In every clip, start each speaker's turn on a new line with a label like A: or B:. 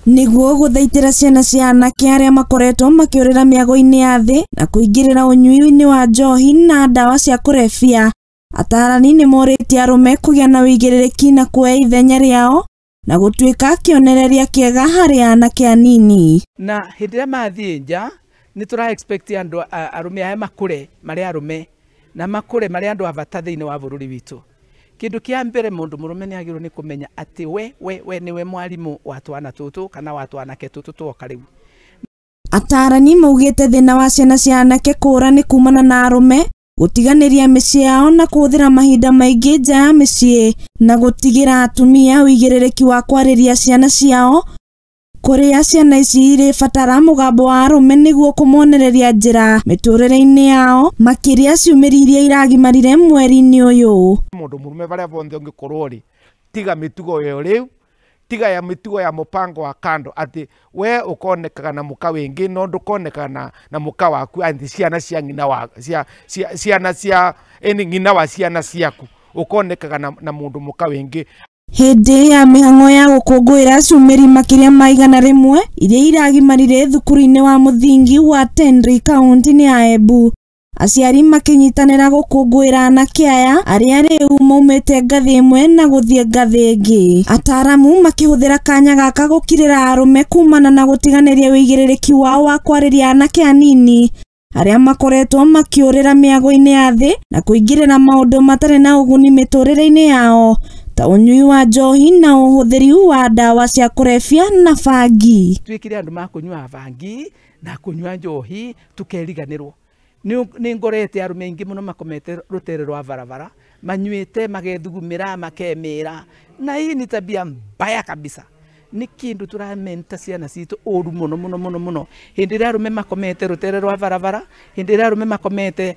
A: niguo guthaitira ciana cia anake aria makoretwo makiurira miago-ini ya thi na kuingirira unyui-ini wa njohi na ndawa cia kurebia. Atarani ni moritie arume kugia na uigiririkia na kuoya ithenya riao na gutuika kionereria kiega hari anake anini.
B: Na hindi ria mathie nja ni tura expect andu arume aya makure mari arume na makure mari andu avata thiini wa bururi witu. Kindu kia mbere mundu murume ni agirwo ni kumenya ati we niwe mwarimu wa twana tutu kana wa twanake tutu twoka riu.
A: Atarani maugite thina wa ciana cia anake kura ni kumana na arume gutiganiria micii yao na kuthira mahinda maingi nja ya micii na gutigira atumia uigiririki wa kwariria ciana ciao kuria ciana ici iri fatara mugambo wa arume niguo kumonereria njira miturire-ini yao makiria ciumiri iria iragimarire mweri-ini uyu.
C: Mundu murume baria bonthe ungikorwo ri tiga mitugo yo riu tiga ya mitugo ya mupango wa kando ati we ukonekaga na muka wingi no ndukonekaga na muka waku anti ciana cia ngina wa ciana cia ngina wa ciana ciaku ukonekaga na mundu muka wingi.
A: Hindi ya mihango ya gukungwira ciumiri makiria ma 100 iria iragimarire thukuru-ini wa muthingi wa Tendri kaunti-ini ya Embu. Aciari makinyitanira gukungwira anake aya aria riu maumite ngathi imwe na guthie ngathi ingi. Ataramu makihuthira kanya gaka gukirira arume kumana na gutiganiria uigiririki wao wa kwariria anake anini aria makoretwo makiurira miago-ini ya thi na kuingirira maundu matari na uguni miturire-ini yao ta unyui wa njohi na uhuthiri wa ndawa cia kurebia na bangi.
B: Twikire andu makunywa bangi na kunywa njohi tukeriganirwo. Ni ngorete arume ingi muno makomete rutere rwa barabara manyuite magethugumira makemira na hii ni tabia mbaya kabisa. Ni kindu turamenta ciana citu uru muno hindi ria arume makomete rutere rwa barabara hindi ria arume makomete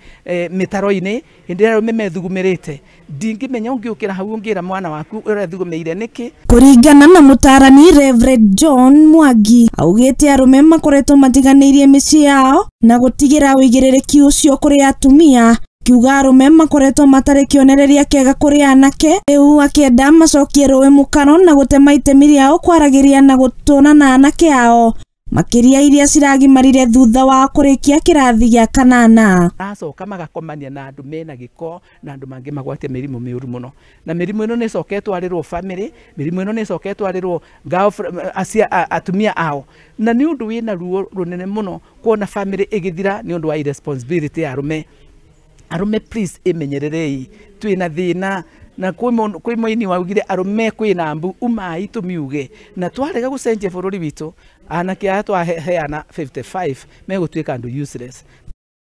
B: mitaro-ini hindi ria arume methugumirite ndingimenya ungiukira hau ungira mwana waku urethugumeire niki.
A: Kuringana na mutarani Reverend John Mwangi augite arume makoretwo matiganirie micii yao na gutigira uigiririki ucio kuri atumia kiuga arume makoretwo matari kionereria kiega kuri anake riu akienda macokie ruwi mukaro na gutema itemi riao kwaragiria na gutuna na anake ao makiria iria ciragimarire thutha wa kurikia kirathi gia 8.
B: Acoka magakomania na andu mena giko na andu mangi magwate mirimu miuru muno na mirimu ino ni coketwo arirwo family mirimu ino ni coketwo arirwo atumia ao na ni undu wina ruo runene muno kuona family igithira ni undu wa irresponsibility ya arume. Arume please imenyererei twina thina na kwi moini waugire arume kwina mbu umai tumiuge na twarega gucenjia bururi witu anake aya twaheana 55 megutwika andu useless.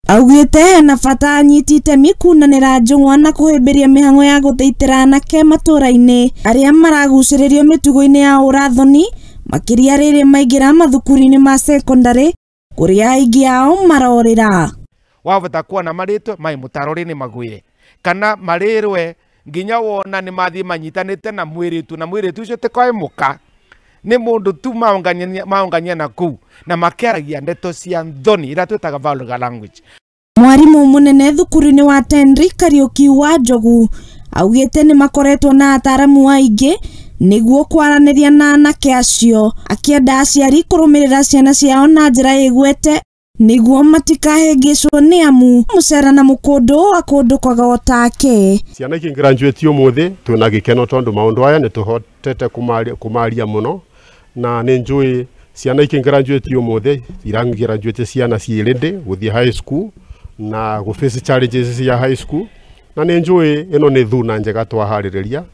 A: Augite na bata anyitite mikunanira njung'wa na kuhimbiria mihango ya guthaitira anake matura-ini aria maraguciririo mitugo-ini ya urathoni makiria riri maingira mathukuru-ini ma secondary kuria aingi ao marorira.
C: Wavota kuona maritwe mai mutarori-ini magwire kana marirwe nginya wona ni mathie manyitanite na mwiritu ucio tikoe muka ni mundu tu maungania na kuu na makiaragia ndeto cia thoni ira twitaga vulgar language.
A: Mwarimu munene thukuru-ini wa Tendri Kariuki wa Njogu augite ni makoretwo na ataramu aingi niguo kwaraniria na anake acio akienda aciari kurumirira ciana ciao na njira igwete niguo matikahengicwo ni amu mucera na mukundu akundukwaga otake.
D: Ciana iki graduate umuthi twina gikeno tondu maundu aya ni tuhotete kumaria muno na ni njui ciana iki graduate umuthi irangi graduate ciana ciirinde guthie high school na go face challenges ya high school na ni njui ino ni thuna njega twahaririria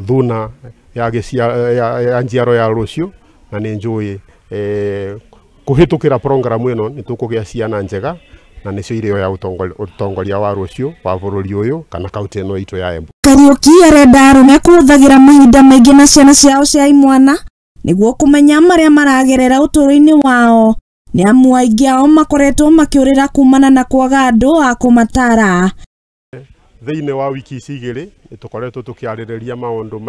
D: thuna ya njiaro ya rucio na ni njui kuhitukira program ino ni tukugia ciana njega na nicio irio ya utongoria wa rucio wa bururi uyu kana kaunti ino itu ya Embu.
A: Kariuki arenda arume kuhuthagira mahinda maingi na ciana ciao cia imwana niguo kumenya maria maragerera uturo-ini wao ni amu aingi ao makoretwo makiurira kumana na kwaga andu a kumatara.
D: Thiini wa wiki ici igiri tukoretwo tukiaririria maundu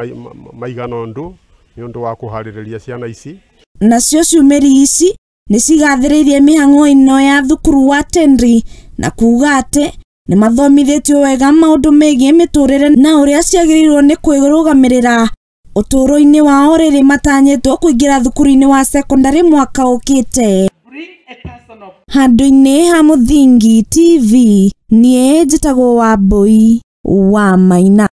D: maigana undu ni undu wa kuhaririria ciana ici
A: nacio ciumiri ici ni cigathiriirie mihango ino ya thukuru wa Tendri na kuga ati ni mathomithitio wega maundu megie miturire na uria ciagirirwo ni kwirugamirira uturo-ini wao riri matanyitwo kuingira thukuru-ini wa secondary mwaka ukite. Handu-ini ha Muthingi TV nie njitagwo Wambui wa Maina.